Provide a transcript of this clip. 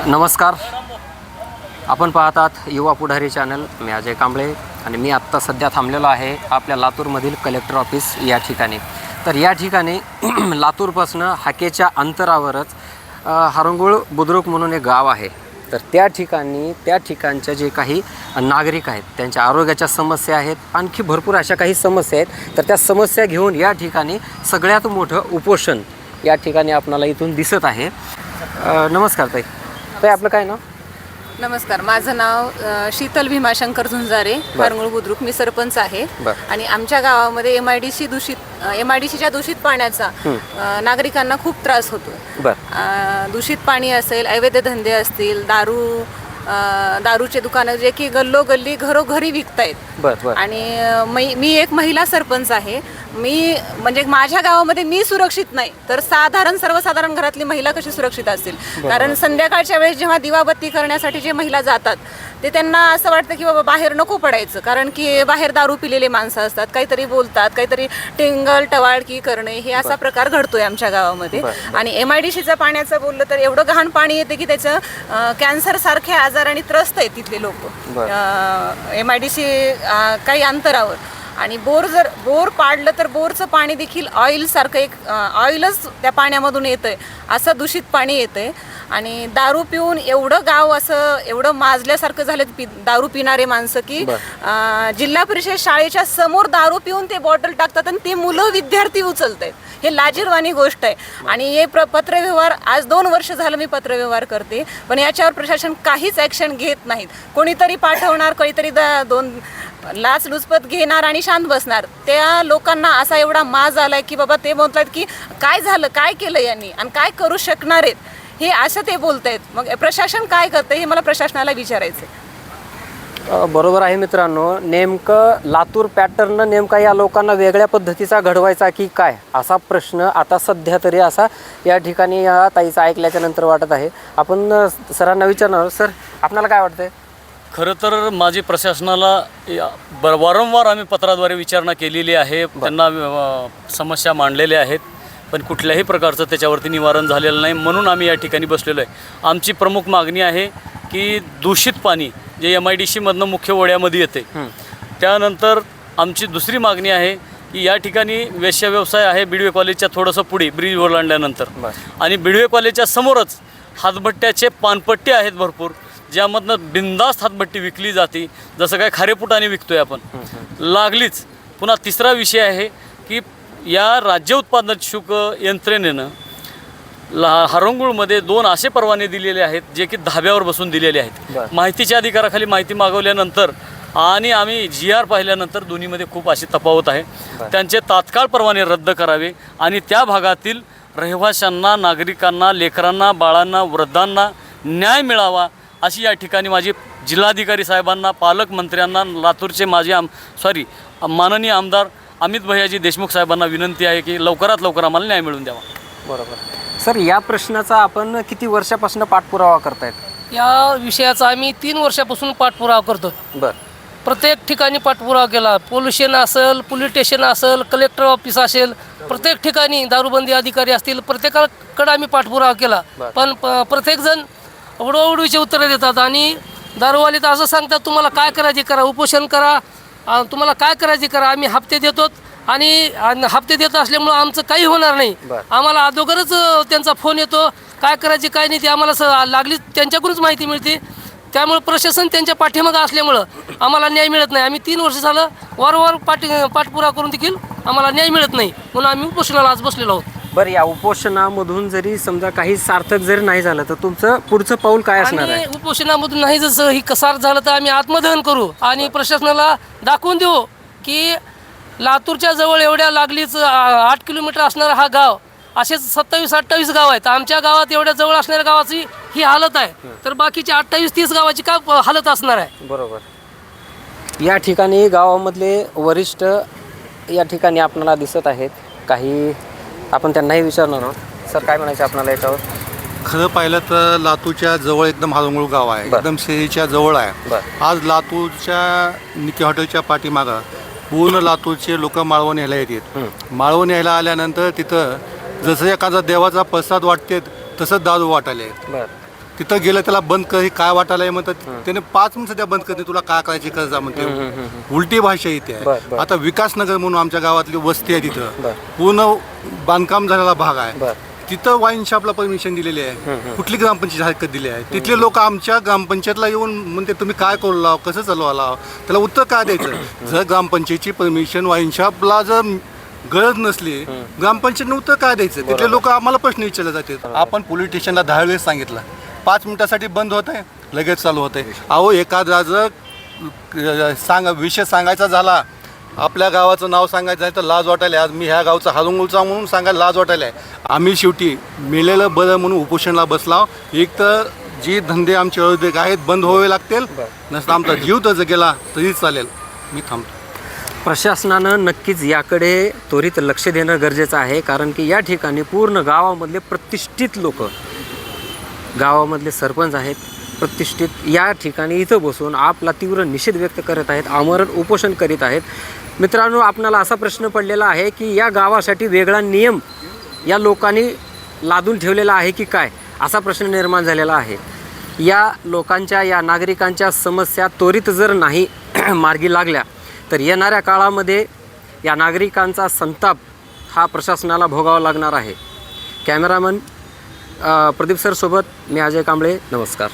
नमस्कार, आपण पाहतात युवा पुढारी चॅनल. मी अजय कांबळे आणि मी आत्ता सध्या थांबलेलो आहे आपल्या लातूरमधील कलेक्टर ऑफिस या ठिकाणी. तर या ठिकाणी लातूरपासून हाकेच्या अंतरावरच हरंगुळ बुद्रुक म्हणून एक गाव आहे. तर त्या ठिकाणच्या जे काही नागरिक आहेत त्यांच्या आरोग्याच्या समस्या आहेत, आणखी भरपूर अशा काही समस्या आहेत. तर त्या समस्या घेऊन या ठिकाणी सगळ्यात मोठं उपोषण या ठिकाणी आपल्याला इथून दिसत आहे. नमस्कार ताई. ताई, आपलं काय नाव? नमस्कार, माझं नाव शीतल भीमाशंकर झुंजारे, हरंगुळ बुद्रुक. मी सरपंच आहे आणि आमच्या गावामध्ये एमआयडीसीच्या दूषित पाण्याचा नागरिकांना खूप त्रास होतो. दूषित पाणी असेल, अवैध धंदे असतील, दारूचे दुकानं जे की गल्लोगल्ली घरोघरी विकतायत. आणि मी एक महिला सरपंच आहे. मी म्हणजे माझ्या गावामध्ये मी सुरक्षित नाही तर सर्वसाधारण घरातली महिला कशी सुरक्षित असेल? कारण संध्याकाळच्या वेळेस जेव्हा दिवाबत्ती करण्यासाठी जे महिला जातात ते त्यांना असं वाटतं की बाबा बाहेर नको पडायचं, कारण की बाहेर दारू पिलेले माणसं असतात, काहीतरी बोलतात, काहीतरी टिंगल टवाळकी करणे, हे असा प्रकार घडतोय आमच्या गावामध्ये. आणि एमआयडीसीच्या पाण्याचं बोललं तर एवढं घाण पाणी येते की त्याचं कॅन्सर सारख्या आजाराने त्रस्त आहेत तिथले लोक. एमआयडीसी काही अंतरावर, आणि बोर पाडलं तर बोरचं पाणी देखील ऑइलच त्या पाण्यामधून येतंय, असं दूषित पाणी येतंय. आणि दारू पिऊन एवढं माजल्यासारखं झालं दारू पिणारे माणसं की जिल्हा परिषद शाळेच्या समोर दारू पिऊन ते बॉटल टाकतात आणि ते मुलं विद्यार्थी उचलत आहेत. हे लाजिरवाणी गोष्ट आहे. आणि हे पत्रव्यवहार आज 2 वर्ष झालं मी पत्रव्यवहार करते, पण याच्यावर प्रशासन काहीच ॲक्शन घेत नाहीत. कोणीतरी पाठवणार, कोणीतरी 2 लाचलुचपत घेणार आणि शांत बसणार. त्या लोकांना असा एवढा माज आलाय की बाबा ते बोलतात की काय झालं, काय केलं यांनी आणि काय करू शकणार आहेत, हे असं ते बोलतायत. मग प्रशासन काय करतंय हे मला प्रशासनाला विचारायचं. बरोबर आहे मित्रांनो. नेमकं लातूर पॅटर्न नेमका या लोकांना वेगळ्या पद्धतीचा घडवायचा की काय, असा प्रश्न आता सध्या तरी असा या ठिकाणी या ताईचा ऐकल्याच्या नंतर वाटत आहे. आपण सरांना विचारणार. सर, आपल्याला काय वाटतंय? खरं तर माझी प्रशासनाला वारंवार आम्ही पत्राद्वारे विचारणा केलेली आहे, त्यांना समस्या मांडलेल्या आहेत, पण कुठल्याही प्रकारचं त्याच्यावरती निवारण झालेलं नाही. म्हणून आम्ही या ठिकाणी बसलेलो आहे. आमची प्रमुख मागणी आहे की दूषित पाणी जे MIDC मधनं मुख्य ओढ्यामध्ये येते, त्यानंतर आमची दुसरी मागणी आहे की या ठिकाणी वेश्या व्यवसाय आहे BDO कॉलेजच्या थोडंसं पुढे ब्रिज ओलांडल्यानंतर, आणि BDO कॉलेजच्या समोरच हातभट्ट्याचे पानपट्टी आहेत भरपूर, ज्यामधनं बिनधास्त हातभट्टी विकली जाते, जसं काय खारेपुटाने विकतोय आपण लागलीच. पुन्हा तिसरा विषय आहे की या राज्य उत्पादन शुल्क यंत्रणेनं हरंगुळमध्ये 2 असे परवाने दिलेले आहेत जे की धाब्यावर बसून दिलेले आहेत. माहितीच्या अधिकाराखाली माहिती मागवल्यानंतर आणि आम्ही GR पाहिल्यानंतर दोन्हीमध्ये खूप अशी तफावत आहे. त्यांचे तात्काळ परवाने रद्द करावे आणि त्या भागातील रहिवाशांना, नागरिकांना, लेकरांना, बाळांना, वृद्धांना न्याय मिळावा अशी या ठिकाणी माझी जिल्हाधिकारी साहेबांना, पालकमंत्र्यांना, लातूरचे माननीय आमदार अमित भैयाजी देशमुख साहेबांना विनंती आहे की लवकरात लवकर आम्हाला न्याय मिळवून द्यावा. बरोबर. सर, या प्रश्नाचा आपण किती वर्षापासून पाठपुरावा करतायत? या विषयाचा आम्ही 3 वर्षापासून पाठपुरावा करतो. प्रत्येक ठिकाणी पाठपुरावा केला. पोल्युशन असेल, पोलीस स्टेशन असेल, कलेक्टर ऑफिस असेल, प्रत्येक ठिकाणी दारूबंदी अधिकारी असतील, प्रत्येकाकडे आम्ही पाठपुरावा केला. पण प्रत्येकजण उडवडीचे उत्तरं देतात आणि दारूवाले तर असं सांगतात तुम्हाला काय करायचे करा, उपोषण करा, तुम्हाला काय करायचे करा, आम्ही हप्ते देतो आणि हप्ते देत असल्यामुळं आमचं काही होणार नाही. आम्हाला अगोदरच त्यांचा फोन येतो, काय करायचे काय नाही ते आम्हाला लागली त्यांच्याकडूनच माहिती मिळते. त्यामुळे प्रशासन त्यांच्या पाठीमागं असल्यामुळं आम्हाला न्याय मिळत नाही. आम्ही 3 वर्ष झालं वारंवार पाठपुरावा करून देखील आम्हाला न्याय मिळत नाही, म्हणून आम्ही उपोषणाला आज बसलेलो आहोत. बरं, या उपोषणामधून जरी समजा काही सार्थक जरी नाही झालं तर तुमचं पुढचं पाऊल काय असणार आहे? उपोषणामधून नाही जसं ही कसार झालं तर आम्ही आत्मदहन करू आणि प्रशासनाला दाखवून देऊ की लातूरच्या जवळ एवढ्या लागलीच 8 किलोमीटर असणारा हा गाव, असेच 27-28 गाव आहेत. आमच्या गावात एवढ्या जवळ असणाऱ्या गावाची ही हालत आहे, तर बाकीची 28-30 गावाची का हालत असणार आहे? बरोबर. या ठिकाणी गावामधले वरिष्ठ या ठिकाणी आपल्याला दिसत आहेत. काही आपण त्यांनाही विचारणार आहोत. सर, काय म्हणायचं आपल्याला याच्यावर? खरं पाहिलं तर लातूरच्या जवळ एकदम हरंगुळ गाव आहे, एकदम शहरीच्या जवळ आहे. आज लातूरच्या निकी हॉटेलच्या पाठीमागं पूर्ण लातूरचे लोक माळवण न्यायला येतात. माळवण न्यायला आल्यानंतर तिथं जसं एखादा देवाचा प्रसाद वाटते तसंच दारू वाटायला. तिथं गेलं त्याला बंद कर, हे काय वाटायला म्हणतात त्याने 5 मिनिट सध्या बंद करते, तुला काय करायची कर जा म्हणते. उलटी भाषा इथे आहे. आता विकासनगर म्हणून आमच्या गावातली वस्ती आहे, तिथं पूर्ण बांधकाम झालेला भाग आहे. तिथं वाईन शॉपला परमिशन दिलेली आहे. कुठली ग्रामपंचायत हरकत दिली आहे? तिथले लोक आमच्या ग्रामपंचायतला येऊन म्हणते तुम्ही काय करू लाव, कसं चालवा लाव, त्याला उत्तर काय द्यायचं? जर ग्रामपंचायतची परमिशन वाईन शॉपला जर गरज नसली, ग्रामपंचायतने उत्तर काय द्यायचं? तिथले लोक आम्हाला प्रश्न विचारले जातात. आपण पोलीस स्टेशनला 10 वेळेस सांगितलं, 5 मिनिटासाठी बंद होत आहे, लगेच चालू होत आहे. अहो एखादा जर विषय सांगायचा झाला, आपल्या गावाचं नाव सांगायचं आहे तर लाज वाटायला. आज मी ह्या गावचा हारुंगुळचा म्हणून सांगायला लाज वाटायला आहे. आम्ही शेवटी मेलेलं बरं म्हणून उपोषणाला बसलाव. एक तर जी धंदे आमचे उद्योग आहेत बंद व्हावे लागतील, नसता आमचा जीव तर गेला तरी चालेल. मी थांबतो. प्रशासनानं नक्कीच याकडे त्वरित लक्ष देणं गरजेचं आहे, कारण की या ठिकाणी पूर्ण गावामधले प्रतिष्ठित लोक, गावामधले सरपंच आहेत प्रतिष्ठित, या ठिकाणी इथं बसून आपला तीव्र निषेध व्यक्त करत आहेत, आमरण उपोषण करीत आहेत. मित्रांनो, आपणाला असा प्रश्न पडलेला आहे की या गावासाठी वेगळा नियम या लोकांनी लादून ठेवलेला आहे की काय, असा प्रश्न निर्माण झालेला आहे. या लोकांच्या, या नागरिकांच्या समस्या त्वरित जर नाही मार्गी लागल्या तर येणाऱ्या काळामध्ये या नागरिकांचा संताप हा प्रशासनाला भोगावा लागणार आहे. कॅमेरामन प्रदीप सर सोबत मी अजय कांबळे, नमस्कार.